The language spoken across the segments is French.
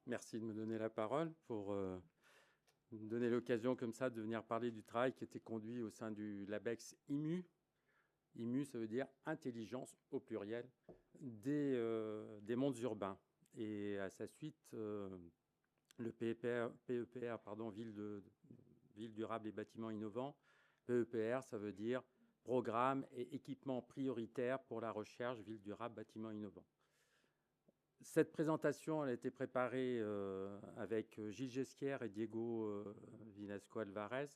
Merci de me donner la parole pour me donner l'occasion comme ça de venir parler du travail qui était conduit au sein du LABEX IMU. IMU, ça veut dire intelligence au pluriel des mondes urbains. Et à sa suite, le PEPR, pardon, Ville durable et bâtiments innovants. PEPR, ça veut dire programme et équipement prioritaire pour la recherche Ville durable, bâtiments innovants. Cette présentation elle a été préparée avec Gilles Ghesquière et Diego Vinasco-Alvarez,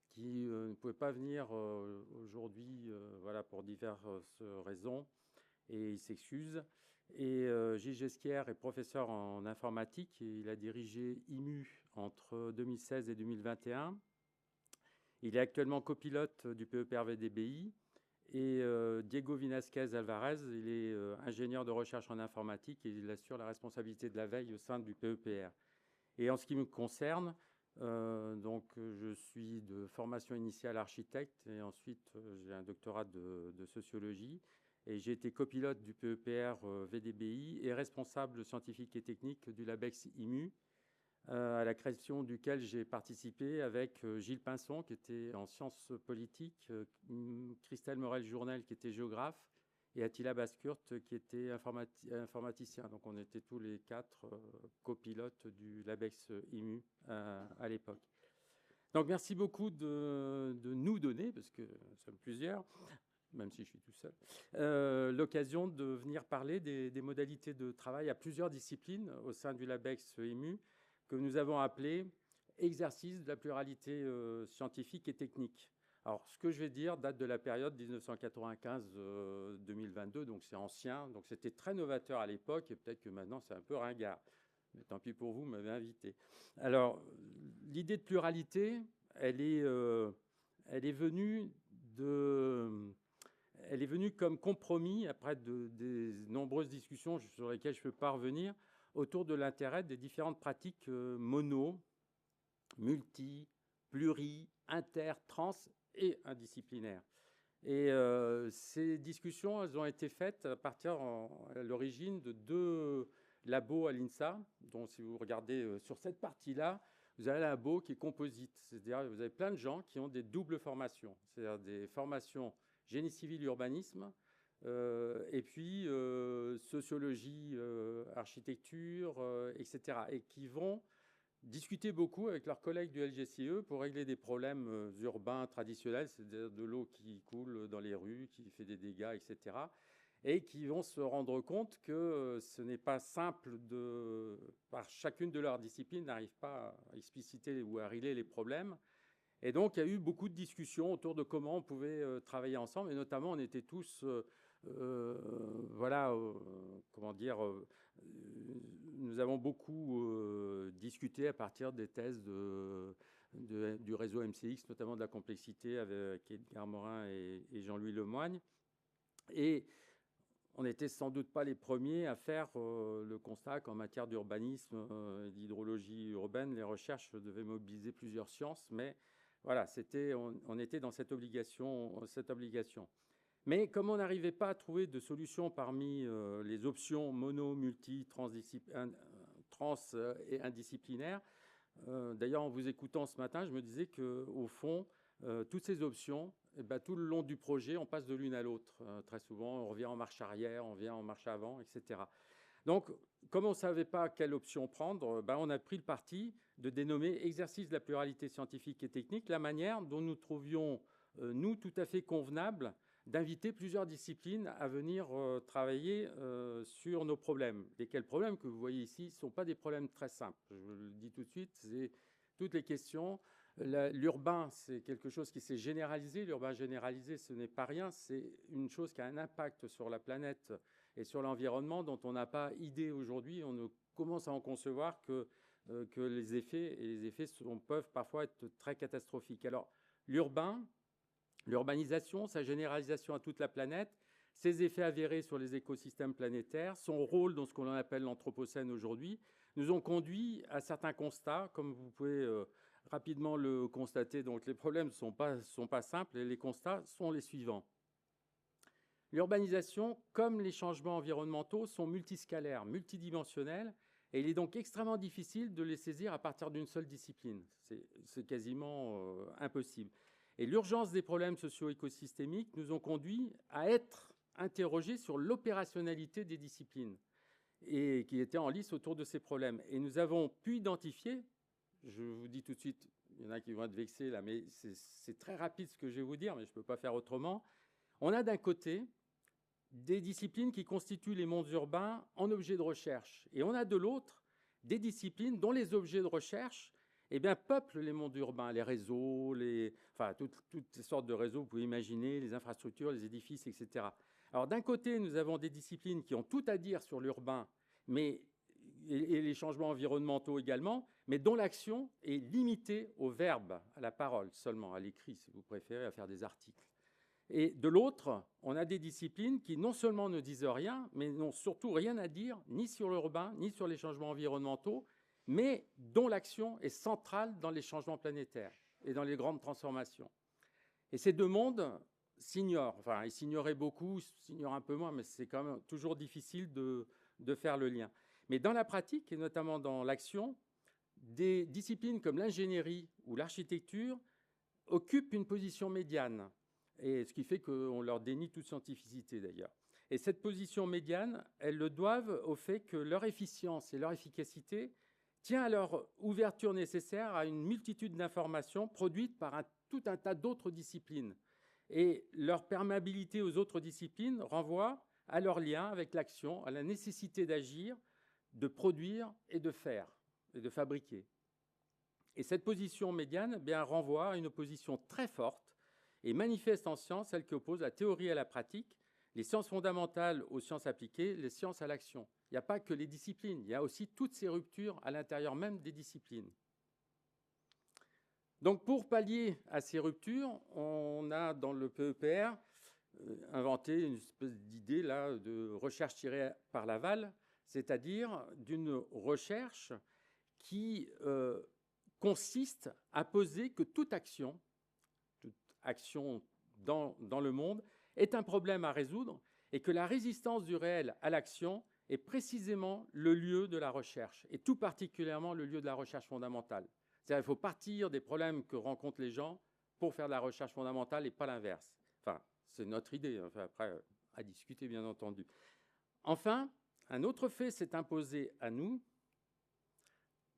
qui ne pouvaient pas venir aujourd'hui voilà, pour diverses raisons, et il s'excuse. Et Gilles Ghesquière est professeur en informatique, et il a dirigé IMU entre 2016 et 2021. Il est actuellement copilote du PEPR VDBI. Et Diego Vinasquez Alvarez, il est ingénieur de recherche en informatique et il assure la responsabilité de la veille au sein du PEPR. Et en ce qui me concerne, je suis de formation initiale architecte et ensuite j'ai un doctorat de sociologie. Et j'ai été copilote du PEPR VDBI et responsable scientifique et technique du LABEX IMU, à la création duquel j'ai participé avec Gilles Pinson, qui était en sciences politiques, Christelle Morel-Journel, qui était géographe, et Attila Baskurt, qui était informaticien. Donc on était tous les quatre copilotes du LABEX IMU à l'époque. Donc merci beaucoup de nous donner, parce que nous sommes plusieurs, même si je suis tout seul, l'occasion de venir parler des modalités de travail à plusieurs disciplines au sein du LABEX IMU, que nous avons appelé exercice de la pluralité scientifique et technique. Alors, ce que je vais dire date de la période 1995-2022, donc c'est ancien, donc c'était très novateur à l'époque, et peut-être que maintenant c'est un peu ringard. Mais tant pis pour vous, vous m'avez invité. Alors, l'idée de pluralité, elle est venue comme compromis, après des nombreuses discussions sur lesquelles je ne peux pas revenir, autour de l'intérêt des différentes pratiques mono, multi, pluri, inter, trans et indisciplinaires. Et ces discussions, elles ont été faites à partir à l'origine de deux labos à l'INSA, dont si vous regardez sur cette partie-là, vous avez un labo qui est composite, c'est-à-dire vous avez plein de gens qui ont des doubles formations, c'est-à-dire des formations génie civil, urbanisme, et puis sociologie, architecture, etc. Et qui vont discuter beaucoup avec leurs collègues du LGCE pour régler des problèmes urbains traditionnels, c'est-à-dire de l'eau qui coule dans les rues, qui fait des dégâts, etc. Et qui vont se rendre compte que ce n'est pas simple par chacune de leurs disciplines, n'arrive pas à expliciter ou à régler les problèmes. Et donc, il y a eu beaucoup de discussions autour de comment on pouvait travailler ensemble. Et notamment, on était tous, comment dire, nous avons beaucoup discuté à partir des thèses du réseau MCX, notamment de la complexité avec Edgar Morin et Jean-Louis Lemoigne. Et on n'était sans doute pas les premiers à faire le constat qu'en matière d'urbanisme et d'hydrologie urbaine, les recherches devaient mobiliser plusieurs sciences, mais voilà, on était dans cette obligation. Mais comme on n'arrivait pas à trouver de solution parmi les options mono, multi, trans et indisciplinaires, d'ailleurs en vous écoutant ce matin, je me disais qu'au fond, toutes ces options, eh ben, tout le long du projet, on passe de l'une à l'autre. Très souvent, on revient en marche arrière, on vient en marche avant, etc. Donc, comme on ne savait pas quelle option prendre, ben, on a pris le parti de dénommer exercice de la pluralité scientifique et technique la manière dont nous trouvions, nous, tout à fait convenable d'inviter plusieurs disciplines à venir travailler sur nos problèmes. Lesquels problèmes que vous voyez ici ne sont pas des problèmes très simples. Je vous le dis tout de suite, c'est toutes les questions. L'urbain, c'est quelque chose qui s'est généralisé. L'urbain généralisé, ce n'est pas rien. C'est une chose qui a un impact sur la planète et sur l'environnement dont on n'a pas idée aujourd'hui. On ne commence à en concevoir que les effets, et les effets peuvent parfois être très catastrophiques. Alors, l'urbanisation, sa généralisation à toute la planète, ses effets avérés sur les écosystèmes planétaires, son rôle dans ce qu'on appelle l'anthropocène aujourd'hui, nous ont conduit à certains constats, comme vous pouvez rapidement le constater. Donc les problèmes ne sont pas simples et les constats sont les suivants. L'urbanisation, comme les changements environnementaux, sont multiscalaires, multidimensionnels Et il est donc extrêmement difficile de les saisir à partir d'une seule discipline. C'est quasiment impossible. Et l'urgence des problèmes socio-écosystémiques nous ont conduits à être interrogés sur l'opérationnalité des disciplines et qui étaient en lice autour de ces problèmes. Et nous avons pu identifier, je vous dis tout de suite, il y en a qui vont être vexés là, mais c'est très rapide ce que je vais vous dire, mais je ne peux pas faire autrement. On a d'un côté des disciplines qui constituent les mondes urbains en objets de recherche. Et on a de l'autre des disciplines dont les objets de recherche peuplent les mondes urbains, les réseaux, toutes ces sortes de réseaux, vous pouvez imaginer, les infrastructures, les édifices, etc. Alors d'un côté, nous avons des disciplines qui ont tout à dire sur l'urbain, et les changements environnementaux également, mais dont l'action est limitée au verbe, à la parole seulement, à l'écrit, si vous préférez, à faire des articles. Et de l'autre, on a des disciplines qui non seulement ne disent rien, mais n'ont surtout rien à dire, ni sur l'urbain, ni sur les changements environnementaux, mais dont l'action est centrale dans les changements planétaires et dans les grandes transformations. Et ces deux mondes s'ignorent. Enfin, ils s'ignoraient beaucoup, s'ignorent un peu moins, mais c'est quand même toujours difficile de faire le lien. Mais dans la pratique, et notamment dans l'action, des disciplines comme l'ingénierie ou l'architecture occupent une position médiane, et ce qui fait qu'on leur dénie toute scientificité d'ailleurs. Et cette position médiane, elles le doivent au fait que leur efficience et leur efficacité tient à leur ouverture nécessaire à une multitude d'informations produites par tout un tas d'autres disciplines. Et leur perméabilité aux autres disciplines renvoie à leur lien avec l'action, à la nécessité d'agir, de produire et de faire, et de fabriquer. Et cette position médiane renvoie à une opposition très forte et manifeste en science celle qui oppose la théorie à la pratique, les sciences fondamentales aux sciences appliquées, les sciences à l'action. Il n'y a pas que les disciplines, il y a aussi toutes ces ruptures à l'intérieur même des disciplines. Donc pour pallier à ces ruptures, on a dans le PEPR inventé une espèce d'idée là de recherche tirée par l'aval, c'est-à-dire d'une recherche qui consiste à poser que toute action dans le monde est un problème à résoudre et que la résistance du réel à l'action est précisément le lieu de la recherche, et tout particulièrement le lieu de la recherche fondamentale. C'est-à-dire qu'il faut partir des problèmes que rencontrent les gens pour faire de la recherche fondamentale et pas l'inverse. Enfin, c'est notre idée, enfin, après, à discuter bien entendu. Enfin, un autre fait s'est imposé à nous,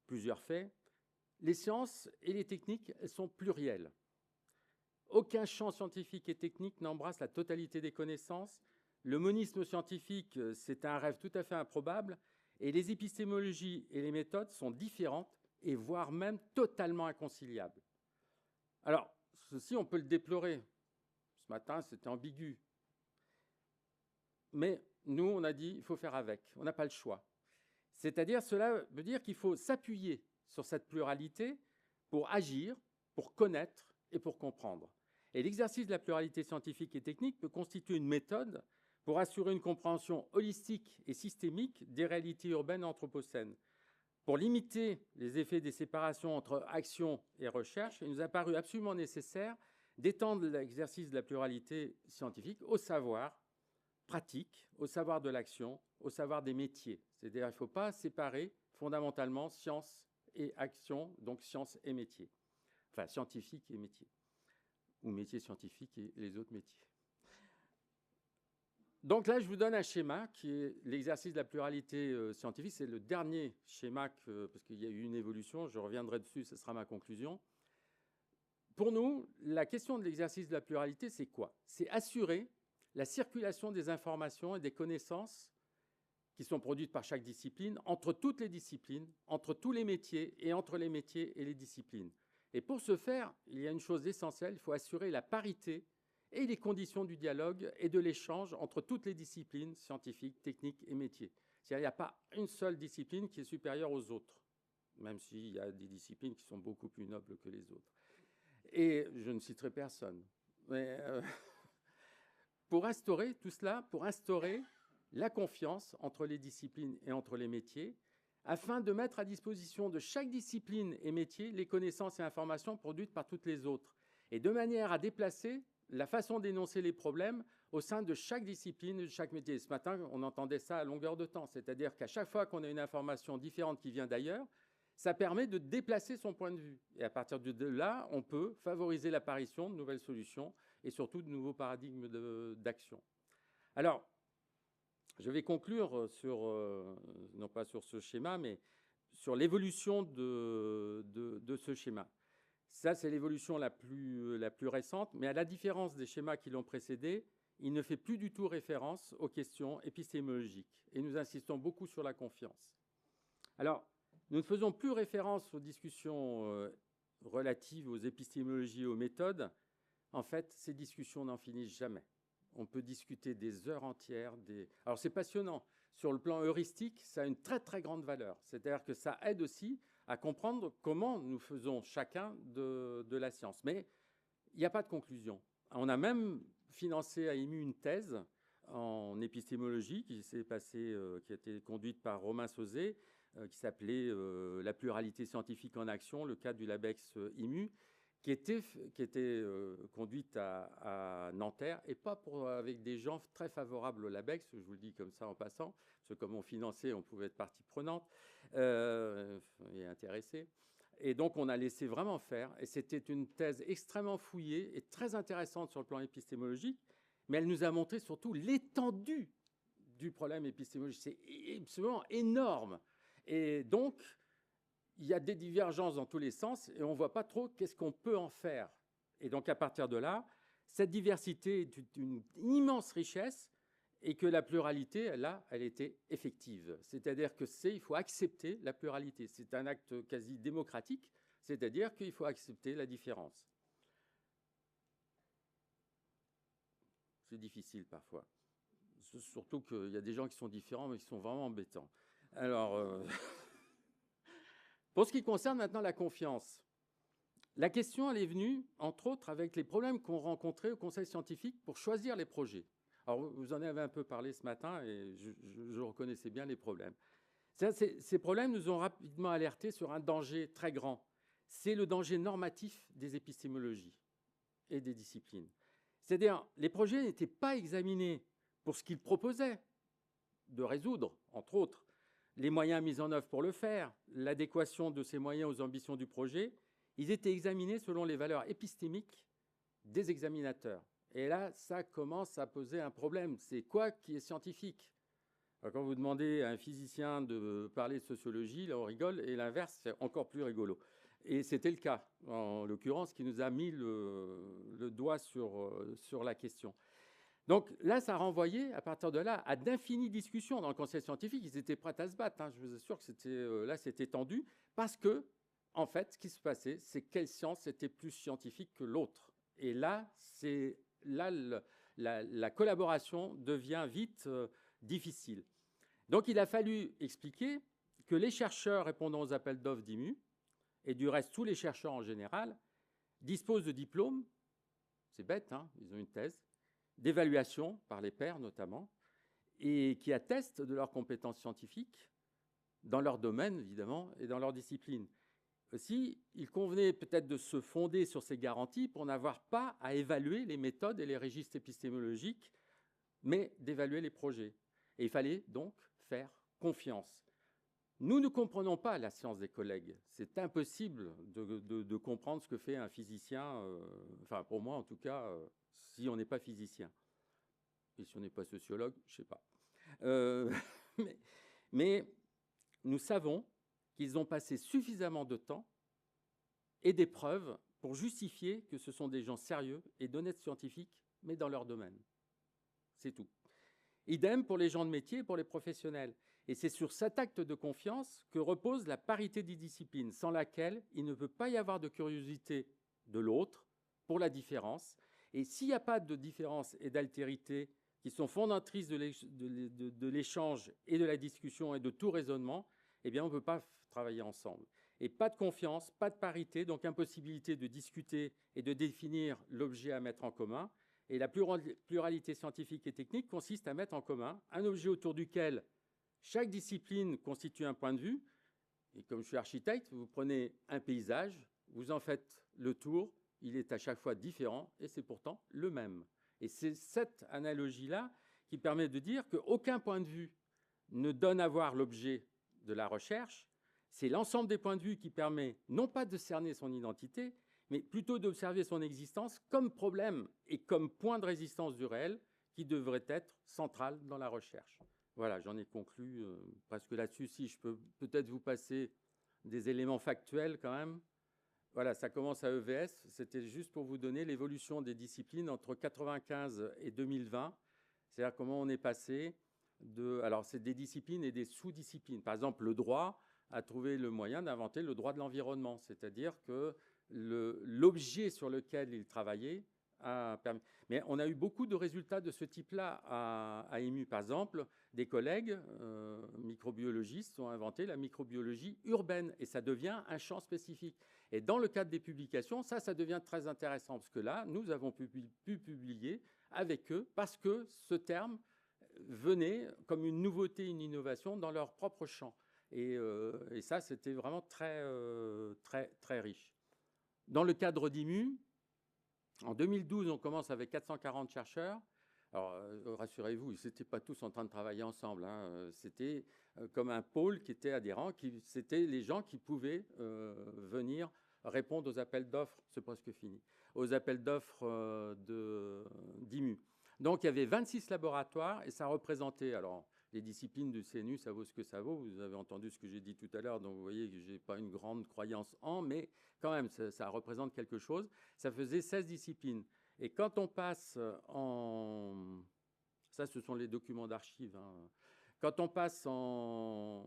plusieurs faits. Les sciences et les techniques, elles sont plurielles. Aucun champ scientifique et technique n'embrasse la totalité des connaissances. Le monisme scientifique, c'est un rêve tout à fait improbable, et les épistémologies et les méthodes sont différentes et voire même totalement inconciliables. Alors, ceci, on peut le déplorer. Ce matin, c'était ambigu. Mais nous, on a dit, il faut faire avec. On n'a pas le choix. C'est-à-dire, cela veut dire qu'il faut s'appuyer sur cette pluralité pour agir, pour connaître et pour comprendre. Et l'exercice de la pluralité scientifique et technique peut constituer une méthode pour assurer une compréhension holistique et systémique des réalités urbaines anthropocènes. Pour limiter les effets des séparations entre action et recherche, il nous a paru absolument nécessaire d'étendre l'exercice de la pluralité scientifique au savoir pratique, au savoir de l'action, au savoir des métiers. C'est-à-dire qu'il ne faut pas séparer fondamentalement science et action, donc science et métier. Enfin, scientifique et métier. Ou métier scientifique et les autres métiers. Donc là, je vous donne un schéma qui est l'exercice de la pluralité scientifique. C'est le dernier schéma, parce qu'il y a eu une évolution, je reviendrai dessus, ce sera ma conclusion. Pour nous, la question de l'exercice de la pluralité, c'est quoi? C'est assurer la circulation des informations et des connaissances qui sont produites par chaque discipline, entre toutes les disciplines, entre tous les métiers et entre les métiers et les disciplines. Et pour ce faire, il y a une chose essentielle, il faut assurer la parité et les conditions du dialogue et de l'échange entre toutes les disciplines scientifiques, techniques et métiers. C'est-à-dire qu'il n'y a pas une seule discipline qui est supérieure aux autres, même s'il y a des disciplines qui sont beaucoup plus nobles que les autres. Et je ne citerai personne. Mais pour instaurer tout cela, pour instaurer la confiance entre les disciplines et entre les métiers, afin de mettre à disposition de chaque discipline et métier les connaissances et informations produites par toutes les autres, et de manière à déplacer la façon d'énoncer les problèmes au sein de chaque discipline, de chaque métier. Ce matin, on entendait ça à longueur de temps, c'est-à-dire qu'à chaque fois qu'on a une information différente qui vient d'ailleurs, ça permet de déplacer son point de vue. Et à partir de là, on peut favoriser l'apparition de nouvelles solutions et surtout de nouveaux paradigmes d'action. Alors, je vais conclure sur, non pas sur ce schéma, mais sur l'évolution de ce schéma. Ça, c'est l'évolution la plus récente, mais à la différence des schémas qui l'ont précédé, il ne fait plus du tout référence aux questions épistémologiques. Et nous insistons beaucoup sur la confiance. Alors, nous ne faisons plus référence aux discussions relatives aux épistémologies et aux méthodes. En fait, ces discussions n'en finissent jamais. On peut discuter des heures entières. Alors, c'est passionnant. Sur le plan heuristique, ça a une très, très grande valeur. C'est-à-dire que ça aide aussi à comprendre comment nous faisons chacun de la science. Mais il n'y a pas de conclusion. On a même financé à IMU une thèse en épistémologie qui s'est passée, qui a été conduite par Romain Sauzet, qui s'appelait « La pluralité scientifique en action, le cas du LabEx IMU », qui était conduite à Nanterre, et pas avec des gens très favorables au LabEx, je vous le dis comme ça en passant, parce que comme on finançait, on pouvait être partie prenante et intéressée. Et donc, on a laissé vraiment faire, et c'était une thèse extrêmement fouillée et très intéressante sur le plan épistémologique, mais elle nous a montré surtout l'étendue du problème épistémologique. C'est absolument énorme. Et donc, il y a des divergences dans tous les sens et on ne voit pas trop qu'est-ce qu'on peut en faire. Et donc, à partir de là, cette diversité est une immense richesse et que la pluralité, là, elle était effective. C'est-à-dire qu'il faut accepter la pluralité. C'est un acte quasi démocratique, c'est-à-dire qu'il faut accepter la différence. C'est difficile parfois. Surtout qu'il y a des gens qui sont différents, mais qui sont vraiment embêtants. Alors... Pour ce qui concerne maintenant la confiance, la question elle est venue, entre autres, avec les problèmes qu'on rencontrait au Conseil scientifique pour choisir les projets. Alors, vous en avez un peu parlé ce matin et je reconnaissais bien les problèmes. Ces problèmes nous ont rapidement alertés sur un danger très grand. C'est le danger normatif des épistémologies et des disciplines. C'est-à-dire, les projets n'étaient pas examinés pour ce qu'ils proposaient de résoudre, entre autres, les moyens mis en œuvre pour le faire, l'adéquation de ces moyens aux ambitions du projet, ils étaient examinés selon les valeurs épistémiques des examinateurs. Et là, ça commence à poser un problème. C'est quoi qui est scientifique? Quand vous demandez à un physicien de parler de sociologie, là on rigole, et l'inverse, c'est encore plus rigolo. Et c'était le cas, en l'occurrence, qui nous a mis le doigt sur la question. Donc là, ça renvoyait, à partir de là, à d'infinies discussions dans le conseil scientifique. Ils étaient prêts à se battre. Je vous assure que là, c'était tendu. Parce que, en fait, ce qui se passait, c'est quelle science était plus scientifique que l'autre. Et là, la collaboration devient vite difficile. Donc, il a fallu expliquer que les chercheurs répondant aux appels d'offres d'IMU, et du reste, tous les chercheurs en général, disposent de diplômes. C'est bête, hein, ils ont une thèse d'évaluation par les pairs notamment, et qui attestent de leurs compétences scientifiques dans leur domaine, évidemment, et dans leur discipline. Aussi, il convenait peut-être de se fonder sur ces garanties pour n'avoir pas à évaluer les méthodes et les registres épistémologiques, mais d'évaluer les projets. Et il fallait donc faire confiance. Nous ne comprenons pas la science des collègues. C'est impossible de comprendre ce que fait un physicien, enfin pour moi en tout cas, si on n'est pas physicien. Et si on n'est pas sociologue, je ne sais pas. Mais nous savons qu'ils ont passé suffisamment de temps et des preuves pour justifier que ce sont des gens sérieux et d'honnêtes scientifiques, mais dans leur domaine. C'est tout. Idem pour les gens de métier et pour les professionnels. Et c'est sur cet acte de confiance que repose la parité des disciplines, sans laquelle il ne peut pas y avoir de curiosité de l'autre pour la différence. Et s'il n'y a pas de différence et d'altérité qui sont fondatrices de l'échange et de la discussion et de tout raisonnement, eh bien, on ne peut pas travailler ensemble. Et pas de confiance, pas de parité, donc impossibilité de discuter et de définir l'objet à mettre en commun. Et la pluralité scientifique et technique consiste à mettre en commun un objet autour duquel chaque discipline constitue un point de vue. Et comme je suis architecte, vous prenez un paysage, vous en faites le tour, il est à chaque fois différent et c'est pourtant le même. Et c'est cette analogie-là qui permet de dire qu'aucun point de vue ne donne à voir l'objet de la recherche. C'est l'ensemble des points de vue qui permet non pas de cerner son identité, mais plutôt d'observer son existence comme problème et comme point de résistance du réel qui devrait être central dans la recherche. Voilà, j'en ai conclu presque là-dessus. Si je peux peut-être vous passer des éléments factuels quand même. Voilà, ça commence à EVS. C'était juste pour vous donner l'évolution des disciplines entre 1995 et 2020. C'est-à-dire comment on est passé de... Alors, c'est des disciplines et des sous-disciplines. Par exemple, le droit a trouvé le moyen d'inventer le droit de l'environnement. C'est-à-dire que l'objet sur lequel il travaillait a permis... Mais on a eu beaucoup de résultats de ce type-là à EMU. Par exemple, des collègues microbiologistes ont inventé la microbiologie urbaine et ça devient un champ spécifique. Et dans le cadre des publications, ça devient très intéressant parce que là, nous avons pu publier avec eux parce que ce terme venait comme une nouveauté, une innovation dans leur propre champ. Et ça, c'était vraiment très, très riche. Dans le cadre d'IMU, en 2012, on commence avec 440 chercheurs. Alors, rassurez-vous, ils n'étaient pas tous en train de travailler ensemble. Hein. C'était comme un pôle qui était adhérent. C'était les gens qui pouvaient venir répondre aux appels d'offres. C'est presque fini. Aux appels d'offres d'IMU. Donc, il y avait 26 laboratoires et ça représentait... Alors, les disciplines du CNU, ça vaut ce que ça vaut. Vous avez entendu ce que j'ai dit tout à l'heure, donc vous voyez que je n'ai pas une grande croyance en, mais quand même, ça représente quelque chose. Ça faisait 16 disciplines. Et quand on passe en... Ça, ce sont les documents d'archives. Hein. Quand on passe en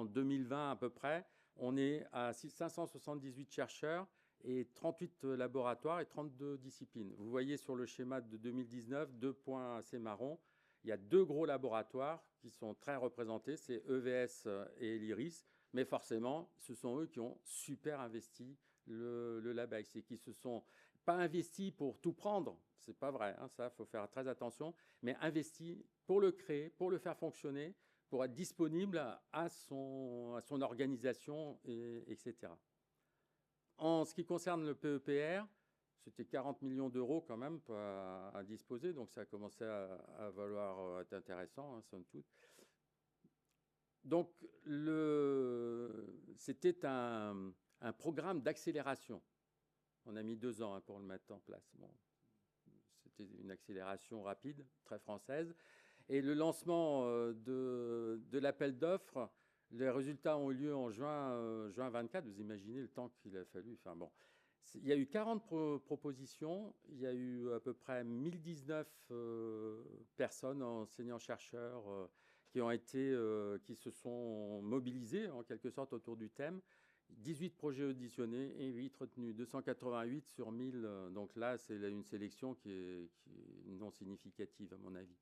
2020 à peu près, on est à 578 chercheurs et 38 laboratoires et 32 disciplines. Vous voyez sur le schéma de 2019, 2 points assez marrons. Il y a 2 gros laboratoires qui sont très représentés, c'est EVS et l'IRIS, mais forcément, ce sont eux qui ont super investi le LabEx et qui se sont pas investis pour tout prendre, c'est pas vrai, hein, ça, il faut faire très attention, mais investis pour le créer, pour le faire fonctionner, pour être disponible à son organisation, etc. En ce qui concerne le PEPR, c'était 40 millions d'euros quand même à disposer, donc ça a commencé à valoir être intéressant, hein, somme toute. Donc, c'était un programme d'accélération. On a mis 2 ans hein, pour le mettre en place. Bon, c'était une accélération rapide, très française. Et le lancement de l'appel d'offres, les résultats ont eu lieu en juin 24. Vous imaginez le temps qu'il a fallu. Enfin bon. Il y a eu 40 propositions, il y a eu à peu près 1019 personnes, enseignants-chercheurs, qui se sont mobilisés en quelque sorte autour du thème. 18 projets auditionnés et 8 retenus, 288 sur 1000. Donc là, c'est une sélection qui est non significative à mon avis.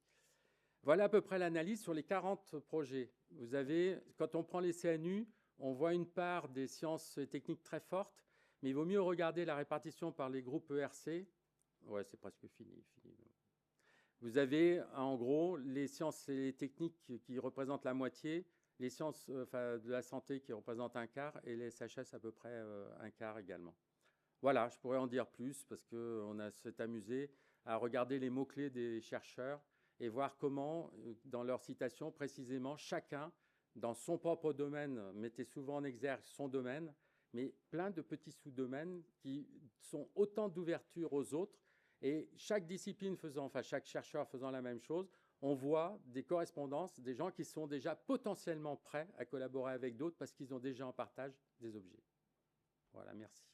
Voilà à peu près l'analyse sur les 40 projets. Vous avez, quand on prend les CNU, on voit une part des sciences et techniques très forte. Mais il vaut mieux regarder la répartition par les groupes ERC. Ouais, c'est presque fini. Vous avez en gros les sciences et les techniques qui représentent la moitié, les sciences de la santé qui représentent un quart et les SHS à peu près un quart également. Voilà, je pourrais en dire plus parce qu'on s'est amusé à regarder les mots-clés des chercheurs et voir comment, dans leurs citations, précisément, chacun, dans son propre domaine, mettait souvent en exergue son domaine, mais plein de petits sous-domaines qui sont autant d'ouverture aux autres. Et chaque discipline faisant, enfin chaque chercheur faisant la même chose, on voit des correspondances, des gens qui sont déjà potentiellement prêts à collaborer avec d'autres parce qu'ils ont déjà en partage des objets. Voilà, merci.